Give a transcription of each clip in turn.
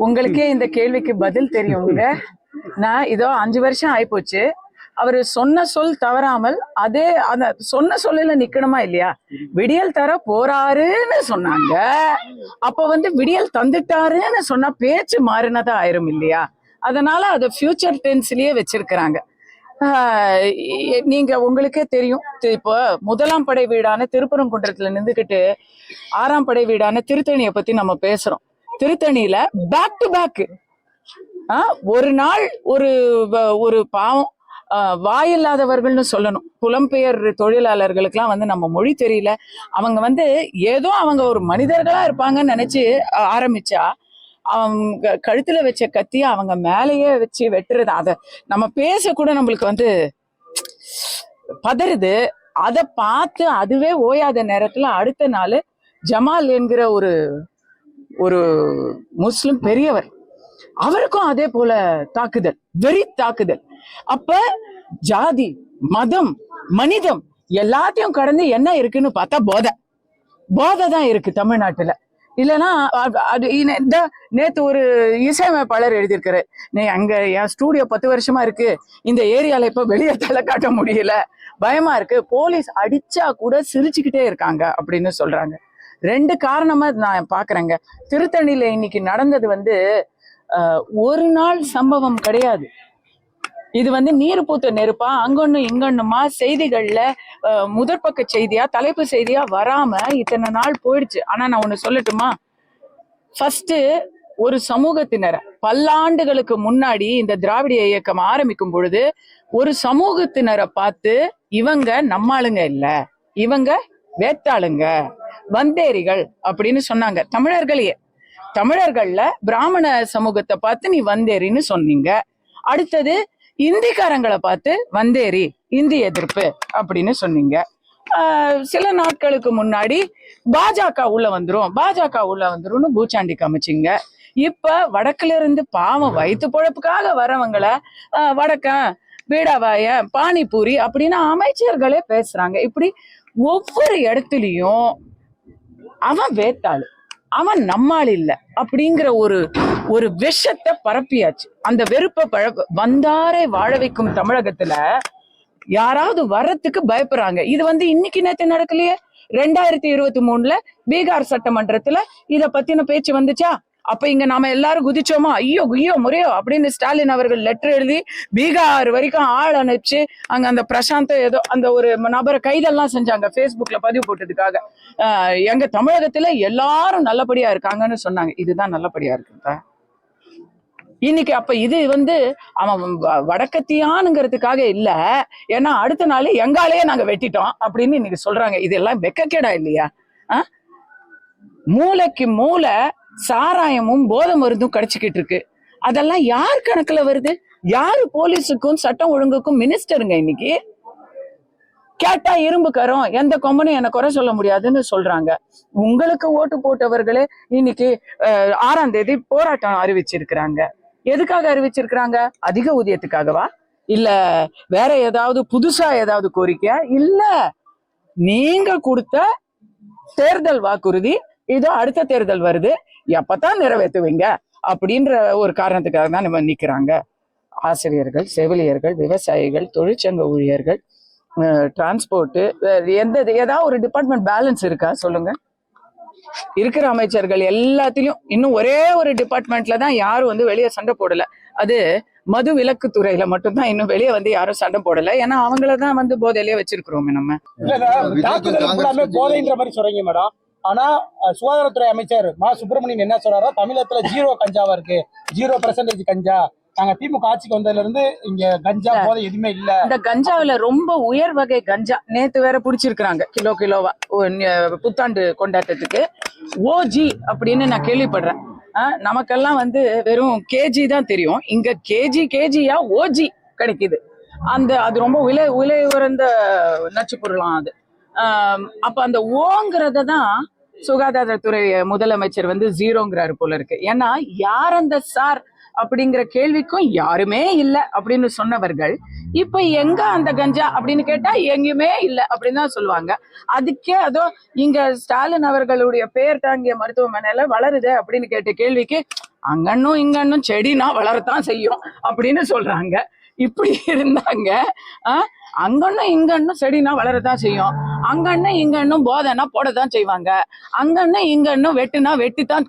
உங்களுக்கே இந்த கேள்விக்கு பதில் தெரியுங்க. நான் இதோ 5 வருஷம் ஆயிப்போச்சு. அவரு சொன்ன சொல் தவறாமல் அதே அந்த சொன்ன சொல்லில நிக்கணுமா இல்லையா? விடியல் தர போறாருன்னு சொன்னாங்க. அப்ப விடியல் தந்துட்டாருன்னு சொன்னா பேச்சு மாறினதா ஆயிரும் இல்லையா? அதனால அதை ஃபியூச்சர் டென்ஸ்லயே வச்சிருக்கிறாங்க. நீங்க உங்களுக்கே தெரியும், இப்போ 1ஆம் படை வீடான திருப்பரங்குன்றத்துல நின்றுகிட்டு 6ஆம் படை வீடான திருத்தணியை பத்தி நம்ம பேசுறோம். திருத்தணியில பேக் டு பேக் ஒரு நாள் ஒரு பாவம் வாயில்லாதவர்கள்னு சொல்லணும், புலம்பெயர் தொழிலாளர்களுக்கெல்லாம் நம்ம மொழி தெரியல, அவங்க ஏதோ அவங்க ஒரு மனிதர்களா இருப்பாங்கன்னு நினைச்சு ஆரம்பிச்சா அவங்க கழுத்துல வச்ச கத்திய அவங்க மேலேயே வச்சு வெட்டுறது. அத நம்ம பேச கூட நம்மளுக்கு பதறுது. அதை பார்த்து அதுவே ஓயாத நேரத்துல அடுத்த நாள் ஜமால் என்கிற ஒரு முஸ்லிம் பெரியவர், அவருக்கும் அதே போல தாக்குதல், வெறி தாக்குதல். அப்ப ஜாதி, மதம், மனிதம் எல்லாத்தையும் கடந்து என்ன இருக்குன்னு பார்த்தா போதை தான் இருக்கு தமிழ்நாட்டுல. இல்லைன்னா நேத்து ஒரு இசையமைப்பாளர் எழுதியிருக்காரு, நீ அங்க என் ஸ்டூடியோ 10 வருஷமா இருக்கு, இந்த ஏரியால இப்ப வெளியே தலை காட்ட முடியல, பயமா இருக்கு, போலீஸ் அடிச்சா கூட சிரிச்சுக்கிட்டே இருக்காங்க அப்படின்னு சொல்றாங்க. 2 காரணமா நான் பாக்குறேங்க. திருத்தணியில இன்னைக்கு நடந்தது ஒரு நாள் சம்பவம் கிடையாது. இது நீர் பூத்த நெருப்பா அங்கொன்னு இங்கொன்னுமா செய்திகள்ல முதற்பக்க செய்தியா தலைப்பு செய்தியா வராம இத்தனை நாள் போயிடுச்சு. ஆனா நான் ஒண்ணு சொல்லட்டுமா, ஃபர்ஸ்ட் ஒரு சமூகத்தினரை பல்லாண்டுகளுக்கு முன்னாடி இந்த திராவிட இயக்கம் ஆரம்பிக்கும் பொழுது ஒரு சமூகத்தினரை பார்த்து இவங்க நம்மாளுங்க இல்ல, இவங்க வேத்தாளுங்க, வந்தேரிகள் அப்படின்னு சொன்னாங்க. தமிழர்கள்ல பிராமண சமூகத்தை பார்த்து நீ வந்தேரின்னு சொன்னீங்க. அடுத்தது இந்திக்காரங்களை பார்த்து வந்தேரி, இந்தி எதிர்ப்பு அப்படின்னு சொன்னீங்க. சில நாட்களுக்கு முன்னாடி பாஜக உள்ள வந்துரும் பூச்சாண்டி காமிச்சிங்க. இப்ப வடக்குல இருந்து பாவம் வயிற்று பொழப்புக்காக வரவங்களை வடக்கன், பீடாவாய, பானிபூரி அப்படின்னு அமைச்சர்களே பேசுறாங்க. இப்படி ஒவ்வொரு இடத்துலயும் அவன் வேத்தாளு, அவன் நம்மால் இல்ல அப்படிங்கிற ஒரு விஷத்தை பரப்பியாச்சு. அந்த வெறுப்பை வந்தாரே வாழ வைக்கும் தமிழகத்துல யாராவது வர்றதுக்கு பயப்படுறாங்க. இது இன்னைக்கு நேத்து நடக்கலையே. 2023 பீகார் சட்டமன்றத்துல இத பத்தின பேச்சு வந்துச்சா? அப்ப இங்க நாம எல்லாரும் குதிச்சோமா, ஐயோ முறையோ அப்படின்னு ஸ்டாலின் அவர்கள் லெட்டர் எழுதி பீகார் வரைக்கும் ஆள் அனுப்பிச்சு அங்க அந்த பிரசாந்த் ஏதோ அந்த ஒரு நபரை கைதெல்லாம் செஞ்சாங்க, பேஸ்புக்ல பதிவு போட்டதுக்காக. எங்க தமிழகத்துல எல்லாரும் நல்லபடியா இருக்காங்கன்னு சொன்னாங்க. இதுதான் நல்லபடியா இருக்குப்பா இன்னைக்கு. அப்ப இது அவன் வடக்கத்தியானுங்கிறதுக்காக இல்ல, ஏன்னா அடுத்த நாள் எங்காலேயே நாங்க வெட்டிட்டோம் அப்படின்னு இன்னைக்கு சொல்றாங்க. இதெல்லாம் வெக்கக்கேடா இல்லையா? மூளைக்கு மூளை சாராயமும் போதை மருந்தும் கிடைச்சிக்கிட்டு இருக்கு. அதெல்லாம் யார் கணக்குல வருது? யாரு போலீஸுக்கும் சட்டம் ஒழுங்குக்கும் மினிஸ்டருங்க? இன்னைக்கு கேட்டா இரும்பு கரும், எந்த கொம்பனும் என்ன குறை சொல்ல முடியாதுன்னு சொல்றாங்க. உங்களுக்கு ஓட்டு போட்டவர்களே இன்னைக்கு 6ஆம் தேதி போராட்டம் அறிவிச்சிருக்கிறாங்க. எதுக்காக அறிவிச்சிருக்கிறாங்க? அதிக ஊதியத்துக்காகவா? இல்ல வேற ஏதாவது புதுசா ஏதாவது கோரிக்கையா? இல்ல, நீங்க கொடுத்த தேர்தல் வாக்குறுதி இதோ அடுத்த தேர்தல் வருது, எப்பதான் நிறைவேற்றுவீங்க அப்படின்ற ஒரு காரணத்துக்காக தான் நம்ம நிக்கிறாங்க. ஆசிரியர்கள், செவிலியர்கள், விவசாயிகள், தொழிற்சங்க ஊழியர்கள், டிரான்ஸ்போர்ட், ஏதாவது ஒரு டிபார்ட்மெண்ட் பேலன்ஸ் இருக்கா சொல்லுங்க? இருக்கிற அமைச்சர்கள் எல்லாத்திலையும் இன்னும் ஒரே ஒரு டிபார்ட்மெண்ட்ல தான் யாரும் வெளியே சண்டை போடல. அது மது விலக்கு துறையில மட்டும்தான் இன்னும் வெளியே யாரும் சண்டை போடல. ஏன்னா அவங்களதான் போதையிலேயே வச்சிருக்கிறோமே நம்ம. போதைன்ற மாதிரி சொல்றீங்க மேடம். ஆனா சுகாதாரத்துறை அமைச்சர் மா சுப்பிரமணியன் என்ன சொல்றாரா, தமிழகத்துல 0 கஞ்சாவா இருக்கு, 0% கஞ்சா. நாங்க திமுக ஆட்சிக்கு வந்ததுல இருந்து இங்க கஞ்சா போதை எதுவுமே இல்ல. இந்த கஞ்சாவில ரொம்ப உயர் வகை கஞ்சா நேத்து வேற பிடிச்சிருக்கிறாங்க, கிலோவா புத்தாண்டு கொண்டாட்டத்துக்கு. ஓஜி அப்படின்னு நான் கேள்விப்படுறேன். நமக்கெல்லாம் வெறும் கேஜி தான் தெரியும். இங்க கேஜியா ஓஜி கிடைக்குது. அது ரொம்ப விலை உயர்ந்த நச்சு பொருளாம் அது. அப்ப அந்த ஓங்கிறத தான் சுகாதாரத்துறை முதலமைச்சர் 0ங்கிறாரு போல இருக்கு. ஏன்னா யார் அந்த சார் அப்படிங்கிற கேள்விக்கும் யாருமே இல்லை அப்படின்னு சொன்னவர்கள் இப்ப எங்க அந்த கஞ்சா அப்படின்னு கேட்டா எங்கேயுமே இல்லை அப்படின்னு தான் சொல்லுவாங்க. அதுக்கே அதோ இங்க ஸ்டாலின் அவர்களுடைய பெயர் தாங்கிய மருத்துவமனையில வளருது அப்படின்னு கேட்ட கேள்விக்கு அங்கன்னும் இங்கன்னும் செடினா வளரத்தான் செய்யும் அப்படின்னு சொல்றாங்க. இப்படி இருந்தாங்க. அங்கன்னும் இங்கன்னும் செடினா வளரத்தான் செய்யும், அங்கன்னும் இங்கன்னும் போதைனா போடத்தான் செய்வாங்க, அங்கன்னும் இங்கன்னும் வெட்டுனா வெட்டித்தான்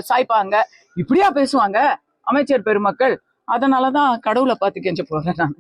சாய்ப்பாங்க. இப்படியா பேசுவாங்க அமைச்சர் பெருமக்கள்? அதனாலதான் கடவுளை பார்த்து கெஞ்ச போறேன் நான்.